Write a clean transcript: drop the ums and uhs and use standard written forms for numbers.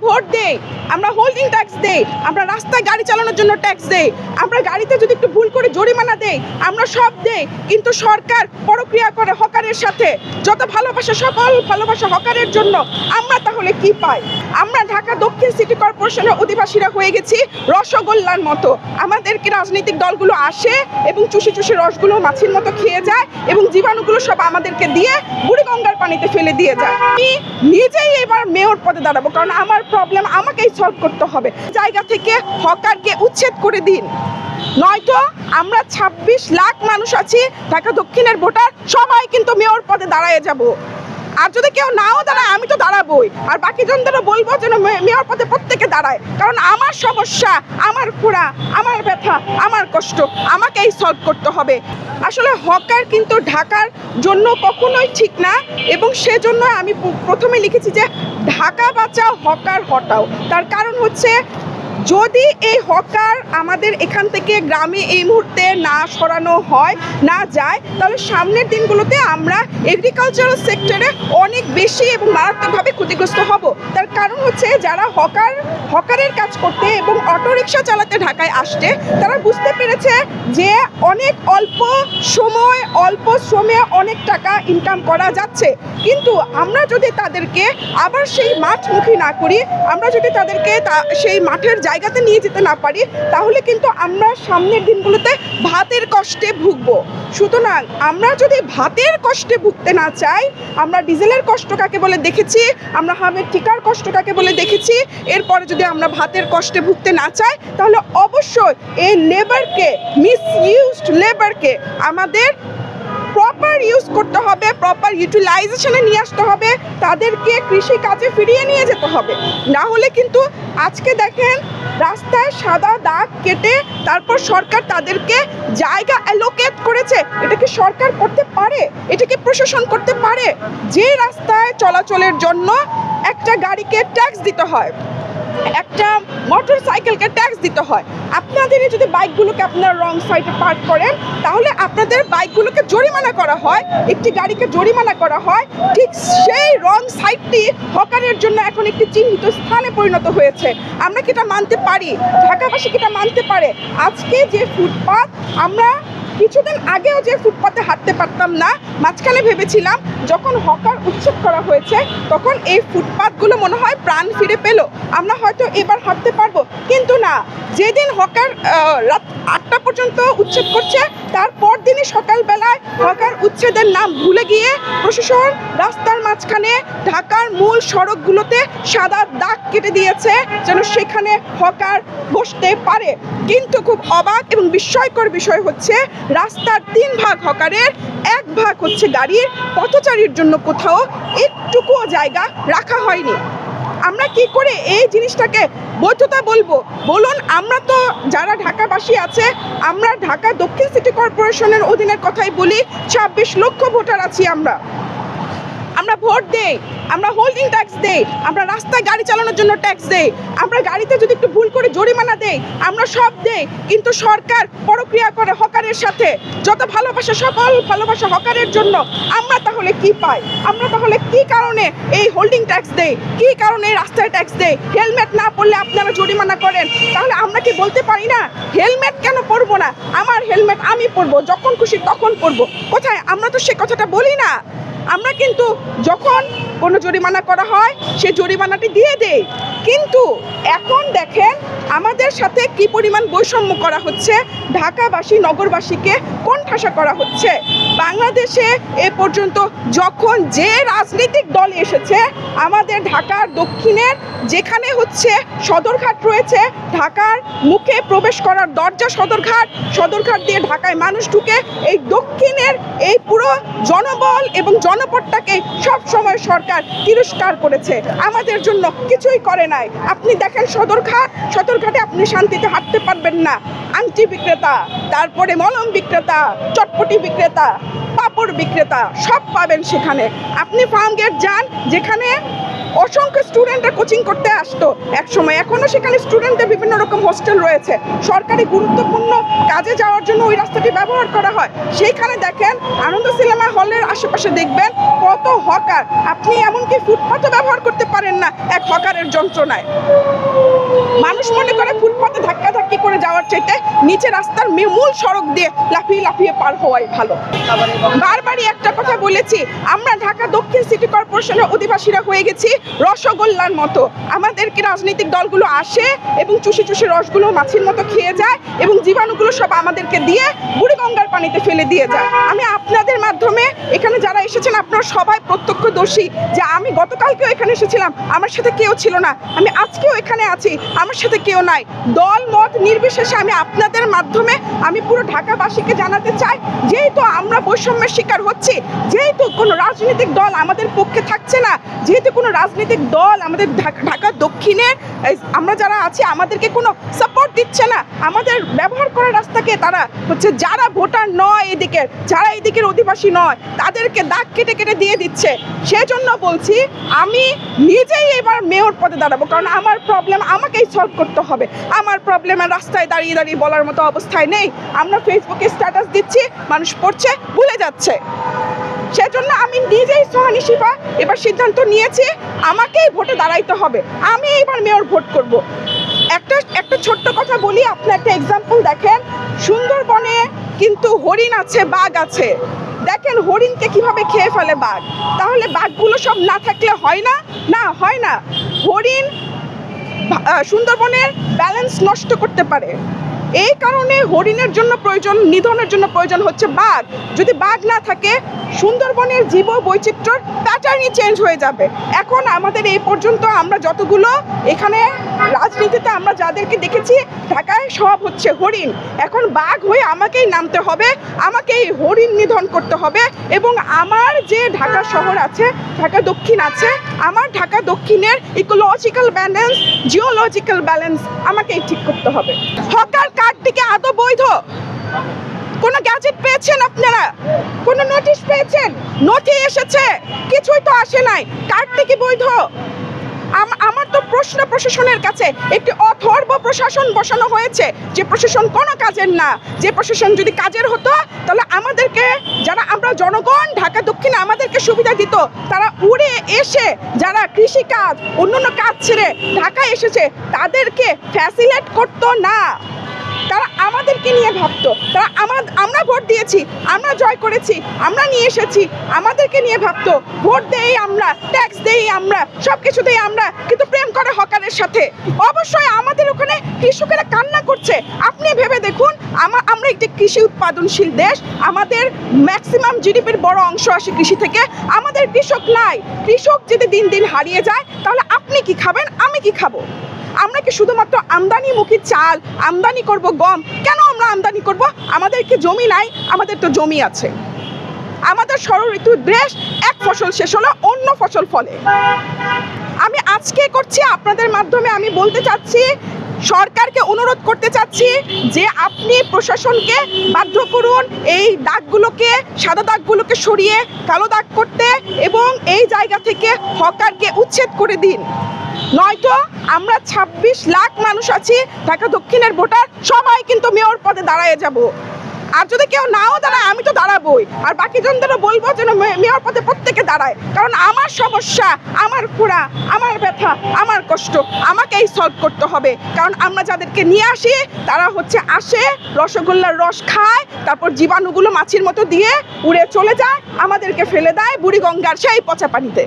Vote দেই, আমরা holding tax দেই, আমরা রাস্তায় গাড়ি চালানোর জন্য ট্যাক্স দেই, আমরা গাড়িতে যদি একটু ভুল করে জরিমানা দেই, আমরা সব দেই, কিন্তু সরকার পরক্রিয়া করে হকারের সাথে। যত ভালোবাসা, সকল ভালোবাসা হকারের জন্য, আমরা তাহলে কি পাই? আমরা ঢাকা দক্ষিণ সিটি কর্পোরেশনের অধিবাসীরা হয়ে গেছি রসগোল্লার মতো। আমাদেরকে রাজনৈতিক দলগুলো আসে এবং চুষি চুষি রসগুলো মাছির মতো খেয়ে যায় এবং জীবাণুগুলো সব আমাদেরকে দিয়ে বুড়িগঙ্গার পানিতে ফেলে দিয়ে যায়। আমি নিজেই এবার মেয়র পদে দাঁড়াবো, কারণ আমার প্রবলেম আমাকেই সলভ করতে হবে। জায়গা থেকে হকারকে উচ্ছেদ করে দিন, নয়তো আমরা 26 লাখ মানুষ আছি ঢাকা দক্ষিণের ভোটার, সবাই কিন্তু মেয়র পদে দাঁড়ায় যাব। আর যদি কেউ নাও দাঁড়ায়, আমি তো দাঁড়াবোই, আর বাকি জনদেরও বলবো যেন মেয়র পদে প্রত্যেকে দাঁড়ায়, কারণ আমার সমস্যা, আমার খোঁড়া, আমার ব্যথা, আমার কষ্ট আমাকেই সলভ করতে হবে। আসলে হকার কিন্তু ঢাকার জন্য কখনোই ঠিক না, এবং সেজন্য আমি প্রথমে লিখেছি যে ঢাকা বাঁচাও, হকার হটাও। তার কারণ হচ্ছে, যদি এই হকার আমাদের এখান থেকে গ্রামে এই মুহূর্তে না সরানো হয়, না যায়, তাহলে সামনের দিনগুলোতে আমরা এগ্রিকালচারাল সেক্টরে অনেক বেশি এবং মারাত্মকভাবে ক্ষতিগ্রস্ত হব। তার কারণ হচ্ছে, যারা হকারের কাজ করতে এবং অটোরিকশা চালাতে ঢাকায় আসছে, তারা বুঝতে পেরেছে যে অনেক অল্প শ্রমে অনেক টাকা ইনকাম করা যাচ্ছে। কিন্তু আমরা যদি তাদেরকে আবার সেই মাঠমুখী না করি, আমরা যদি তাদেরকে সেই মাঠের জায়গাতে নিয়ে যেতে না পারি, তাহলে কিন্তু আমরা সামনের দিনগুলোতে ভাতের কষ্টে ভুগবো। সুতরাং আমরা যদি ভাতের কষ্টে ভুগতে না চাই, আমরা ডিজেলের কষ্ট কাকে বলে দেখেছি, আমরা হামের টিকার কষ্ট কাকে বলে দেখেছি, এরপরে যদি আমরা ভাতের কষ্টে ভুগতে না চাই, তাহলে অবশ্যই এই লেবারকে, মিসইউজড লেবারকে আমাদের প্রপার ইউজ করতে হবে, প্রপার ইউটিলাইজেশনে নিয়ে আসতে হবে, তাদেরকে কৃষি কাজে ফিরিয়ে নিয়ে যেতে হবে। না হলে কিন্তু আজকে দেখেন, রাস্তায় সাদা দাগ কেটে তারপর সরকার তাদেরকে জায়গা অ্যালোকেট করেছে। এটা কি সরকার করতে পারে? এটা কি প্রশাসন করতে পারে? যে রাস্তায় চলাচলের জন্য একটা গাড়িকে ট্যাক্স দিতে হয়, একটা মোটর সাইকেলকে ট্যাক্স দিতে হয়, আপনাদের যদি বাইকগুলোকে আপনারা রং সাইডে পার্ক করেন, তাহলে আপনাদের বাইকগুলোকে জরিমানা করা হয়, একটি গাড়িকে জরিমানা করা হয়। ঠিক সেই রং সাইডটি হকারের জন্য এখন একটি চিহ্নিত স্থানে পরিণত হয়েছে। আমরা কি এটা মানতে পারি? ঢাকাবাসী কি এটা মানতে পারে? আজকে যে ফুটপাত, আমরা কিছুদিন আগেও যে ফুটপাতে হাঁটতে পারতাম না, মাঝখানে ভেবেছিলাম যখন হকার উচ্ছেদ করা হয়েছে, তখন এই ফুটপাতগুলো মনে হয় প্রাণ ফিরে পেল, আমরা হয়তো এবার হাঁটতে পারবো। কিন্তু না, যেদিন হকার রাত 8টা পর্যন্ত উচ্ছেদ করছে, তারপর দিনই সকালবেলায় হকার উচ্ছেদের নাম ভুলে গিয়ে প্রশাসন রাস্তার মাঝখানে ঢাকার মূল সড়কগুলোতে সাদা দাগ কেটে দিয়েছে যেন সেখানে হকার বসতে পারে। কিন্তু খুব অবাক এবং বিস্ময়কর বিষয় হচ্ছে, রাস্তার 3 ভাগ হকারের, 1 ভাগ হচ্ছে গাড়ির, পথচারীর জন্য কোথাও একটুকুও জায়গা রাখা হয়নি। আমরা কি করে এই জিনিসটাকে বৈধতা বলবো বলুন? আমরা তো যারা ঢাকাবাসী আছে, আমরা ঢাকা দক্ষিণ সিটি কর্পোরেশনের অধীনের কথাই বলি, 26 লক্ষ ভোটার আছি আমরা ভোট দেই, আমরা হোল্ডিং ট্যাক্স দেই, আমরা রাস্তায় গাড়ি চালানোর জন্য ট্যাক্স দেই, আমরা গাড়িতে যদি একটু ভুল করে জরিমানা দেই, আমরা সব দেই, কিন্তু সরকার পরক্রিয়া করে হকারের সাথে। যত ভালোবাসা, সকল ভালোবাসা হকারের জন্য, আমরা তাহলে কি পাই? আমরা তাহলে কি কারণে এই হোল্ডিং ট্যাক্স দেই, কি কারণে রাস্তায় ট্যাক্স দেই? হেলমেট না পরলে আপনারা জরিমানা করেন, তাহলে আমরা কি বলতে পারি না হেলমেট কেন পরবো না? আমার হেলমেট আমি পরবো, যখন খুশি তখন পরবো। কোথায়? আমরা তো সে কথাটা বলি না। আমরা কিন্তু যখন কোনো জরিমানা করা হয়, সে জরিমানাটি দিয়ে দেই, কিন্তু এখন দেখেন আমাদের সাথে কি পরিমাণ বৈষম্য করা হচ্ছে, ঢাকাবাসী, নগরবাসীকে কোণঠাসা করা হচ্ছে। বাংলাদেশে এ পর্যন্ত যখন যে রাজনৈতিক দল এসেছে, আমাদের ঢাকার দক্ষিণের যেখানে হচ্ছে সদরঘাট রয়েছে, ঢাকার মুখে প্রবেশ করার দরজা সদরঘাট দিয়ে ঢাকায় মানুষ ঢুকে, এই দক্ষিণের এই পুরো জনবল এবং জনপদটাকে সব সময় সরকার তিরস্কার করেছে, আমাদের জন্য কিছুই করে নাই। আপনি দেখেন সদরঘাটে আপনি শান্তিতে হাঁটতে পারবেন না। আংটি বিক্রেতা, তারপরে মলম বিক্রেতা, চটপটি বিক্রেতা, পাপড় বিক্রেতা, সব পাবেন সেখানে। আপনি ফার্ম গেট যান, যেখানে অসংখ্য স্টুডেন্টরা কোচিং করতে আসতো একসময়, এখনো সেখানে স্টুডেন্টদের বিভিন্ন রকম হোস্টেল রয়েছে। সরকারি গুরুত্বপূর্ণ কাজে যাওয়ার জন্য ওই রাস্তাটি ব্যবহার করা হয়। সেইখানে দেখেন আনন্দ সিনেমা হলের আশেপাশে দেখবেন কত হকার, আপনি এমনকি ফুটপাথও ব্যবহার করতে পারেন না এক হকারের যন্ত্রণায়। মানুষ মনে করে ফুটপাথে ধাক্কাধাক্কি করে যাওয়ার চাইতে নিচে রাস্তার মূল সড়ক দিয়ে লাফিয়ে লাফিয়ে পার হওয়াই ভালো। বারবারই একটা কথা বলেছি, আমরা ঢাকা দক্ষিণ সিটি কর্পোরেশনের অধিবাসীরা হয়ে গেছি রসগোল্লার মতো। আমাদেরকে রাজনৈতিক দলগুলো আসে এবং চুষে চুষে রসগুলো মাছির মতো খেয়ে যায় এবং জীবাণুগুলো সব আমাদেরকে দিয়ে বুড়িগঙ্গার পানিতে ফেলে দিয়ে যায়। আমি আপনাদের মাধ্যমে এখানে যারা এসেছেন আপনারা সবাই প্রত্যক্ষদর্শী যে আমি গতকালকেও এখানে এসেছিলাম, আমার সাথে কেউ ছিল না, আমি আজকেও এখানে আছি, আমার সাথে কেউ নাই। দল মত নির্বিশেষে আমি আপনাদের মাধ্যমে আমি পুরো ঢাকাবাসীকে জানাতে চাই, যেহেতু আমরা বৈষম্যের শিকার হচ্ছি, যেহেতু কোনো রাজনৈতিক দল আমাদের পক্ষে থাকছে না, যেহেতু কোনো রাজনৈতিক দল আমাদের ঢাকা দক্ষিণের আমরা যারা আছি আমাদেরকে কোনো সাপোর্ট দিচ্ছে না, আমাদের ব্যবহার করা রাস্তাকে তারা হচ্ছে যারা ভোটার নয় এদিকের, যারা এদিকের অধিবাসী নয় তাদেরকে দাগ কেটে কেটে দিয়ে দিচ্ছে। সেজন্য বলছি আমি নিজেই এবার মেয়র পদে দাঁড়াবো, কারণ আমার প্রবলেম আমাকেই সলভ করতে হবে। আমার প্রবলেমের রাস্তায় দাঁড়িয়ে দাঁড়িয়ে বলার মতো অবস্থায় নেই। আমরা ফেসবুকে স্ট্যাটাস দিচ্ছি, মানুষ পড়ছে, ভুলে যাচ্ছে। সেজন্য আমি নিজেই সোহানী শিফা এবার সিদ্ধান্ত নিয়েছি আমাকেই ভোটে দাঁড়াইতে হবে, আমি এবার মেয়র ভোট করব। একটা ছোট্ট কথা বলি, আপনি একটা এক্সাম্পল দেখেন, সুন্দরবনে কিন্তু হরিণ আছে, বাঘ আছে, দেখেন হরিণকে কিভাবে খেয়ে ফেলে বাঘ। তাহলে বাঘগুলো সব না থাকলে হয় না? না, হয় না। হরিণ সুন্দরবনের ব্যালেন্স নষ্ট করতে পারে, এই কারণে হরিণের জন্য প্রয়োজন, নিধনের জন্য প্রয়োজন হচ্ছে বাঘ। যদি বাঘ না থাকে সুন্দরবনের জীব বৈচিত্র্যর প্যাটার্নই চেঞ্জ হয়ে যাবে। এখন আমাদের এই পর্যন্ত আমরা যতগুলো এখানে রাজনীতিতে আমরা যাদেরকে দেখেছি ঢাকায় সব হচ্ছে হরিণ। এখন বাঘ হয়ে আমাকেই নামতে হবে, আমাকেই হরিণ নিধন করতে হবে এবং আমার যে ঢাকা শহর আছে, ঢাকা দক্ষিণ আছে, আমার ঢাকা দক্ষিণের ইকোলজিক্যাল ব্যালেন্স, জিওলজিক্যাল ব্যালেন্স আমাকেই ঠিক করতে হবে। হকার কার্ডটি কি আদৌ বৈধ? কোনো গ্যাজেট পেয়েছেন আপনারা? কোনো নোটিশ পেয়েছেন? নথি এসেছে? কিছুই তো আসে নাই। কার্ডটি কি বৈধ? আমার তো প্রশ্ন প্রশাসনের কাছে, একটি অথর্ব প্রশাসন বসানো হয়েছে যে প্রশাসন কোনো কাজের না। যে প্রশাসন যদি কাজের হতো তাহলে আমাদেরকে, যারা আমরা জনগণ ঢাকা দক্ষিণে আমাদেরকে সুবিধা দিত, তারা উড়ে এসে যারা কৃষিকাজ অন্যান্য কাজ ছেড়ে ঢাকায় এসেছে তাদেরকে ফ্যাসিলেট করতো না, তারা আমাদেরকে নিয়ে ভাবতো। তারা আমরা ভোট দিয়েছি, আমরা জয় করেছি, আমরা নিয়ে এসেছি, আমাদেরকে নিয়ে ভাবতো। ভোট দেই আমরা, ট্যাক্স দেই আমরা, সব কিছু দেই আমরা, কিন্তু প্রেম করে হকারের সাথে। অবশ্যই আমাদের ওখানে কৃষকেরা কান্না করছে। আপনি ভেবে দেখুন, আমরা একটি কৃষি উৎপাদনশীল দেশ, আমাদের ম্যাক্সিমাম জিডিপির বড় অংশ আসে কৃষি থেকে। আমাদের কৃষক নাই। কৃষক যদি দিন দিন হারিয়ে যায় তাহলে আপনি কি খাবেন, আমি কি খাবো? আমরা কি শুধুমাত্র আমদানিমুখী চাল আমদানি করব, গম? কেন আমরা আমদানি করব? আমাদের কি জমি নাই? আমাদের তো জমি আছে। আমাদের ষড় ঋতুর দেশ, এক ফসল শেষ হলো অন্য ফসল ফলে। আমি আজকে করছি আপনাদের মাধ্যমে, আমি বলতে চাচ্ছি, সরকারকে অনুরোধ করতে চাচ্ছি যে আপনি প্রশাসনকে বাধ্য করুন এই দাগগুলোকে, সাদা দাগগুলোকে সরিয়ে কালো দাগ করতে এবং এই জায়গা থেকে হকারকে উচ্ছেদ করে দিন। নয়তো আমরা 26 লাখ মানুষ আছি ঢাকা দক্ষিণের ভোটার, সবাই কিন্তু মেয়র পদে দাঁড়ায় যাব। আর যদি কেউ নাও দাঁড়ায় আমি তো দাঁড়াবোই, আর বাকি জনদেরও বলবো যেন মেয়র পদে প্রত্যেকে দাঁড়ায়। কারণ আমার সমস্যা, আমার খোঁড়া, আমার ব্যথা, আমার কষ্ট আমাকেই সলভ করতে হবে। কারণ আমরা যাদেরকে নিয়ে আসি তারা হচ্ছে আসে, রসগোল্লার রস খায়, তারপর জীবাণুগুলো মাছির মতো দিয়ে উড়ে চলে যায়, আমাদেরকে ফেলে দেয় বুড়িগঙ্গার সেই পচা পানিতে।